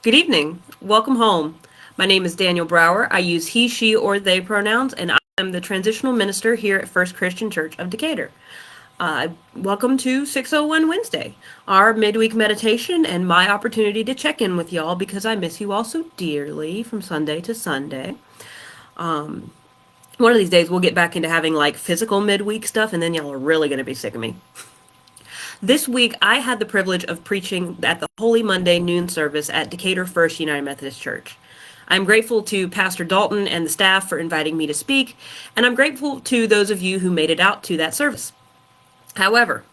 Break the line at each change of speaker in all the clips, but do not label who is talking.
Good evening. Welcome home. My name is Daniel Brower. I use he, she, or they pronouns, and I am the transitional minister here at First Christian Church of Decatur. Welcome to 601 Wednesday, our midweek meditation and my opportunity to check in with y'all because I miss you all so dearly from Sunday to Sunday. One of these days we'll get back into having like physical midweek stuff, and then y'all are really going to be sick of me. This week, I had the privilege of preaching at the Holy Monday noon service at Decatur First United Methodist Church. I'm grateful to Pastor Dalton and the staff for inviting me to speak, and I'm grateful to those of you who made it out to that service. However,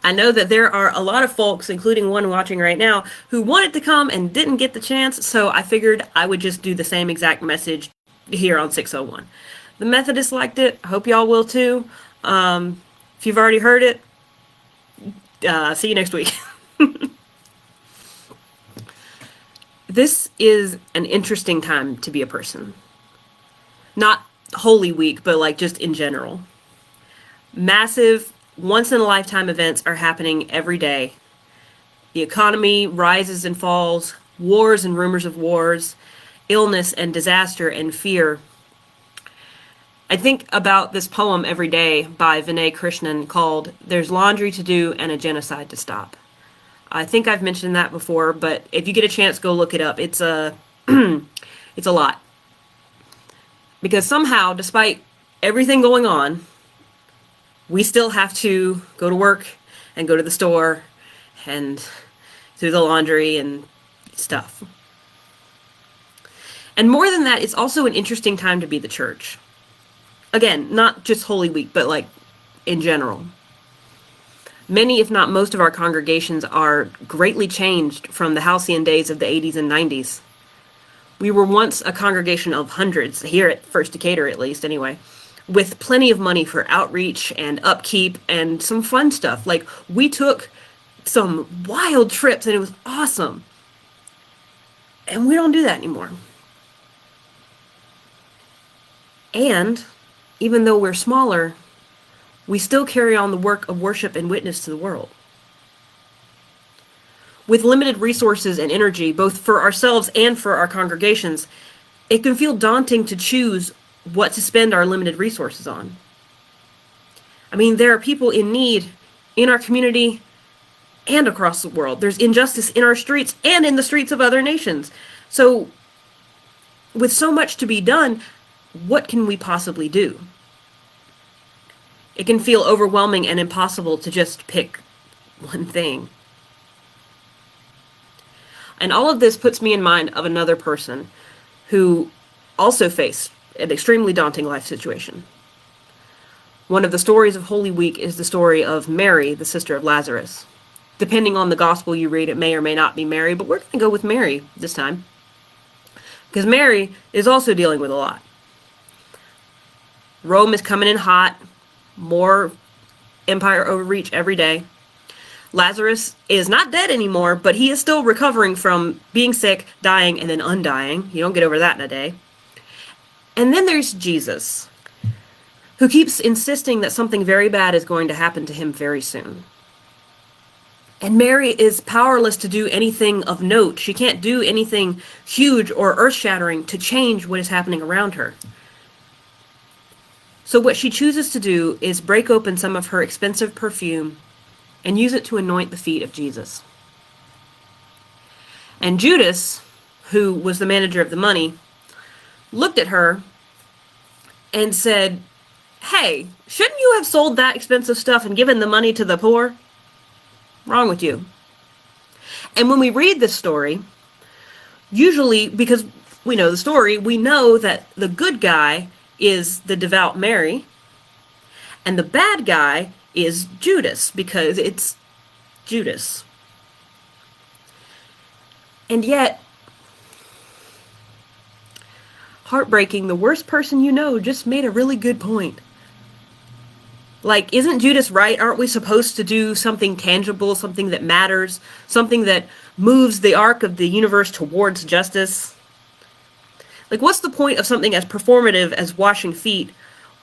I know that there are a lot of folks, including one watching right now, who wanted to come and didn't get the chance, so I figured I would just do the same exact message here on 601. The Methodists liked it. I hope y'all will too. If you've already heard it, see you next week. This is an interesting time to be a person. Not Holy Week, but like just in general. Massive, once-in-a-lifetime events are happening every day. The economy rises and falls, wars and rumors of wars, illness and disaster and fear. I think about this poem every day by Vinay Krishnan called There's Laundry to Do and a Genocide to Stop. I think I've mentioned that before, but if you get a chance, go look it up. It's a lot. Because somehow, despite everything going on, we still have to go to work and go to the store and do the laundry and stuff. And more than that, it's also an interesting time to be the church. Again, not just Holy Week, but like in general. Many, if not most of our congregations are greatly changed from the halcyon days of the 80s and 90s. We were once a congregation of hundreds, here at First Decatur at least anyway, with plenty of money for outreach and upkeep and some fun stuff. Like, we took some wild trips and it was awesome. And we don't do that anymore. And even though we're smaller, we still carry on the work of worship and witness to the world. With limited resources and energy, both for ourselves and for our congregations, it can feel daunting to choose what to spend our limited resources on. I mean, there are people in need in our community and across the world. There's injustice in our streets and in the streets of other nations. So, with so much to be done, what can we possibly do? It can feel overwhelming and impossible to just pick one thing. And all of this puts me in mind of another person who also faced an extremely daunting life situation. One of the stories of Holy Week is the story of Mary, the sister of Lazarus. Depending on the gospel you read, it may or may not be Mary, but we're going to go with Mary this time. Because Mary is also dealing with a lot. Rome is coming in hot. More empire overreach every day. Lazarus is not dead anymore, but he is still recovering from being sick, dying, and then undying. You don't get over that in a day. And then there's Jesus, who keeps insisting that something very bad is going to happen to him very soon. And Mary is powerless to do anything of note. She can't do anything huge or earth-shattering to change what is happening around her. So what she chooses to do is break open some of her expensive perfume and use it to anoint the feet of Jesus. And Judas, who was the manager of the money, looked at her and said, "Hey, shouldn't you have sold that expensive stuff and given the money to the poor? Wrong with you." And when we read this story, usually because we know the story, we know that the good guy is the devout Mary, and the bad guy is Judas, because it's Judas. And yet, heartbreaking, the worst person you know just made a really good point. Like, isn't Judas right? Aren't we supposed to do something tangible, something that matters, something that moves the arc of the universe towards justice? Like, what's the point of something as performative as washing feet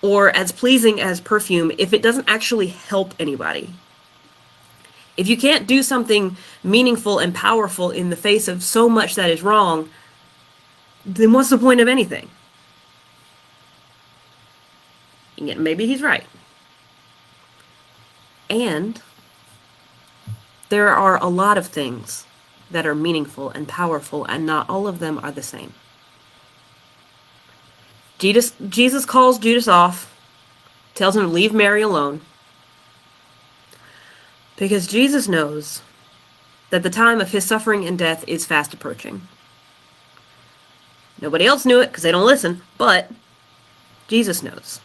or as pleasing as perfume if it doesn't actually help anybody? If you can't do something meaningful and powerful in the face of so much that is wrong, then what's the point of anything? And yet maybe he's right. And there are a lot of things that are meaningful and powerful, and not all of them are the same. Jesus calls Judas off, tells him to leave Mary alone, because Jesus knows that the time of his suffering and death is fast approaching. Nobody else knew it because they don't listen, but Jesus knows.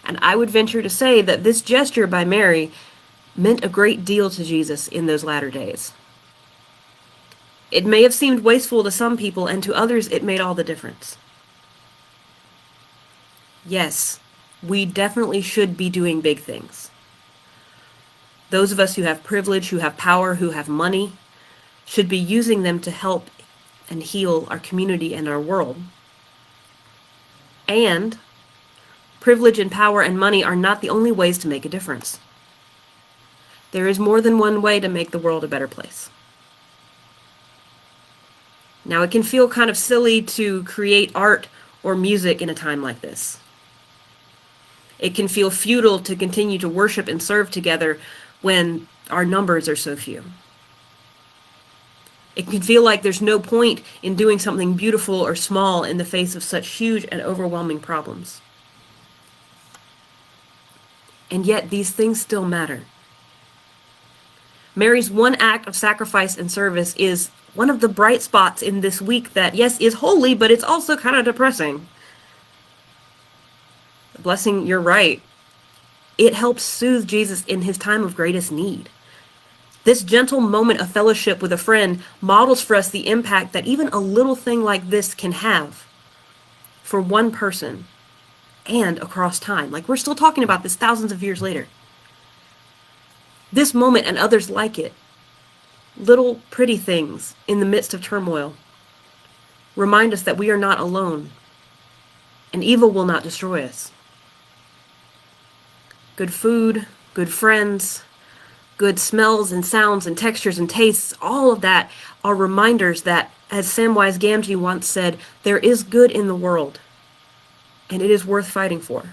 And I would venture to say that this gesture by Mary meant a great deal to Jesus in those latter days. It may have seemed wasteful to some people, and to others it made all the difference. Yes, we definitely should be doing big things. Those of us who have privilege, who have power, who have money, should be using them to help and heal our community and our world. And privilege and power and money are not the only ways to make a difference. There is more than one way to make the world a better place. Now, it can feel kind of silly to create art or music in a time like this. It can feel futile to continue to worship and serve together when our numbers are so few. It can feel like there's no point in doing something beautiful or small in the face of such huge and overwhelming problems. And yet, these things still matter. Mary's one act of sacrifice and service is one of the bright spots in this week that, yes, is holy, but it's also kind of depressing. Blessing, you're right. It helps soothe Jesus in his time of greatest need. This gentle moment of fellowship with a friend models for us the impact that even a little thing like this can have for one person and across time. Like, we're still talking about this thousands of years later. This moment and others like it, little pretty things in the midst of turmoil, remind us that we are not alone, and evil will not destroy us. Good food, good friends, good smells and sounds and textures and tastes, all of that are reminders that, as Samwise Gamgee once said, there is good in the world, and it is worth fighting for.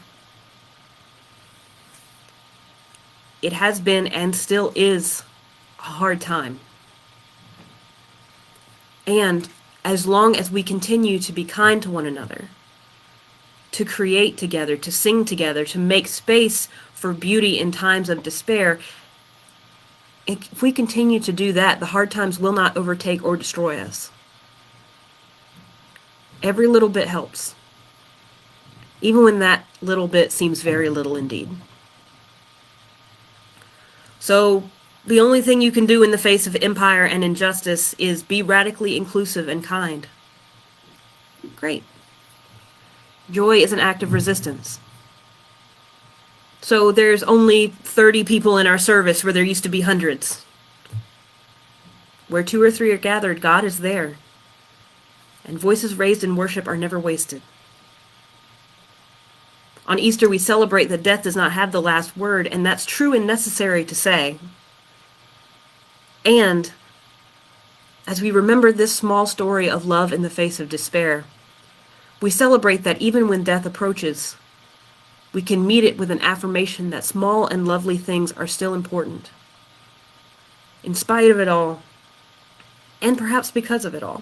It has been and still is a hard time. And as long as we continue to be kind to one another, to create together, to sing together, to make space for beauty in times of despair, if we continue to do that, the hard times will not overtake or destroy us. Every little bit helps, even when that little bit seems very little indeed. So the only thing you can do in the face of empire and injustice is be radically inclusive and kind. Great. Joy is an act of resistance. So there's only 30 people in our service where there used to be hundreds. Where 2 or 3 are gathered, God is there. And voices raised in worship are never wasted. On Easter, we celebrate that death does not have the last word, and that's true and necessary to say. And as we remember this small story of love in the face of despair, we celebrate that even when death approaches, we can meet it with an affirmation that small and lovely things are still important, in spite of it all, and perhaps because of it all.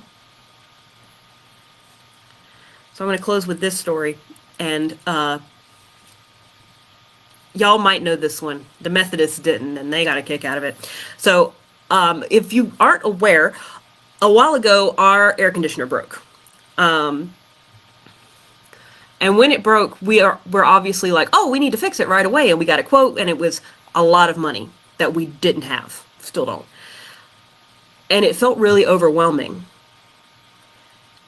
So I'm going to close with this story, and y'all might know this one. The Methodists didn't, and they got a kick out of it. So if you aren't aware, a while ago, our air conditioner broke. And when it broke, we're obviously like, oh, we need to fix it right away. And we got a quote, and it was a lot of money that we didn't have, still don't. And it felt really overwhelming.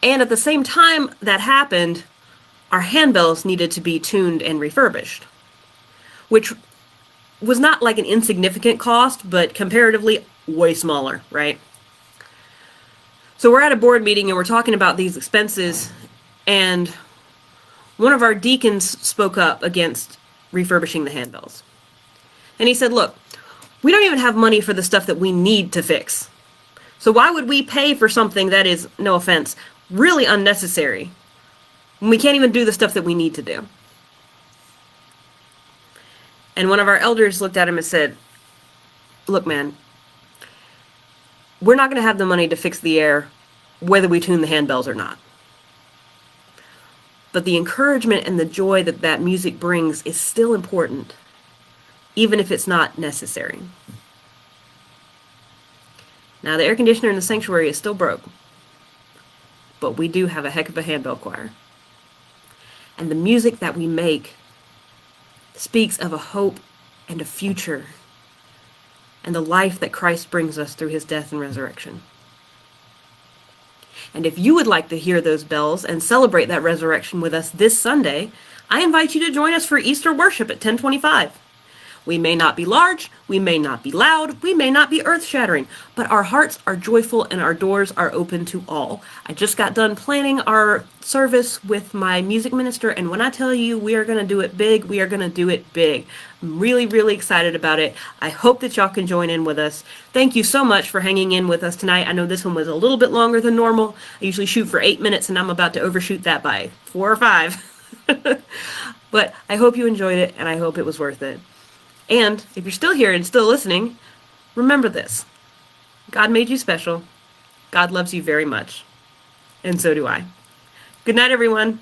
And at the same time that happened, our handbells needed to be tuned and refurbished, which was not like an insignificant cost, but comparatively way smaller, right? So we're at a board meeting and we're talking about these expenses, and one of our deacons spoke up against refurbishing the handbells. And he said, look, We don't even have money for the stuff that we need to fix. So why would we pay for something that is, no offense, really unnecessary when we can't even do the stuff that we need to do? And one of our elders looked at him and said, look, man, we're not going to have the money to fix the air whether we tune the handbells or not. But the encouragement and the joy that that music brings is still important, even if it's not necessary. Now, the air conditioner in the sanctuary is still broke, but we do have a heck of a handbell choir. And the music that we make speaks of a hope and a future and the life that Christ brings us through his death and resurrection. And if you would like to hear those bells and celebrate that resurrection with us this Sunday, I invite you to join us for Easter worship at 10:25. We may not be large, we may not be loud, we may not be earth-shattering, but our hearts are joyful and our doors are open to all. I just got done planning our service with my music minister, and when I tell you we are going to do it big, we are going to do it big. I'm really, really excited about it. I hope that y'all can join in with us. Thank you so much for hanging in with us tonight. I know this one was a little bit longer than normal. I usually shoot for 8 minutes, and I'm about to overshoot that by 4 or 5. But I hope you enjoyed it, and I hope it was worth it. And if you're still here and still listening, remember this. God made you special. God loves you very much. And so do I. Good night, everyone.